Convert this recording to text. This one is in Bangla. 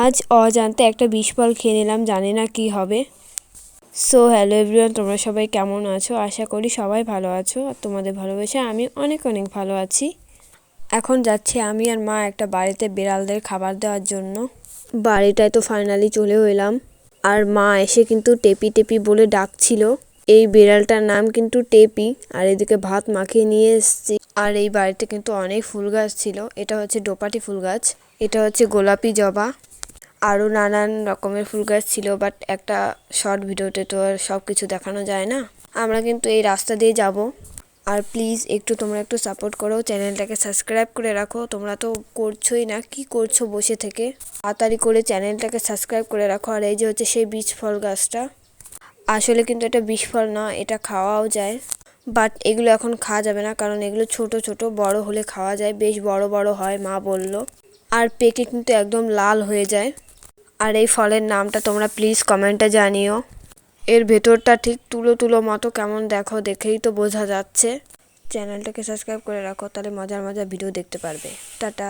আজ অজান্তে একটা বিষ ফল খেয়ে নিলাম, জানি না কি হবে। সো হ্যালো এভরিওয়ান, তোমরা সবাই কেমন আছো? আশা করি সবাই ভালো আছো। আর তোমাদের ভালোবাসা আমি অনেক অনেক ভালো আছি। এখন যাচ্ছি আমি আর মা একটা বাড়িতে বিড়ালদের খাবার দেওয়ার জন্য। বাড়িটায় তো ফাইনালি চলেও এলাম। আর মা এসে কিন্তু টেপি টেপি বলে ডাকছিল। এই বিড়ালটার নাম কিন্তু টেপি। আর এদিকে ভাত মাখিয়ে নিয়ে এসছি। আর এই বাড়িতে কিন্তু অনেক ফুল গাছ ছিল। এটা হচ্ছে দোপাটি ফুল গাছ, এটা হচ্ছে গোলাপি জবা, আরও নানান রকমের ফুল গাছ ছিল। বাট একটা শর্ট ভিডিওতে তো আর সব কিছু দেখানো যায় না। আমরা কিন্তু এই রাস্তা দিয়ে যাব। আর প্লিজ তোমরা একটু সাপোর্ট করো, চ্যানেলটাকে সাবস্ক্রাইব করে রাখো। তোমরা তো করছোই না, কি করছো বসে থেকে? তাড়াতাড়ি করে চ্যানেলটাকে সাবস্ক্রাইব করে রাখো। আর এই যে হচ্ছে সেই বীজ ফল গাছটা। আসলে কিন্তু এটা বীজ ফল না, এটা খাওয়াও যায়। বাট এগুলো এখন খাওয়া যাবে না, কারণ এগুলো ছোট ছোট, বড় হলে খাওয়া যায়। বেশ বড় বড় হয় মা বলল। আর পেকে কিন্তু একদম লাল হয়ে যায়। আর এই ফলের নামটা তোমরা প্লিজ কমেন্টে জানিও। এর ভেতরটা ঠিক তুলো তুলো মতো, কেমন দেখো, দেখেই তো বোঝা যাচ্ছে। চ্যানেলটাকে সাবস্ক্রাইব করে রাখো, তাহলে মজার মজার ভিডিও দেখতে পারবে। টাটা।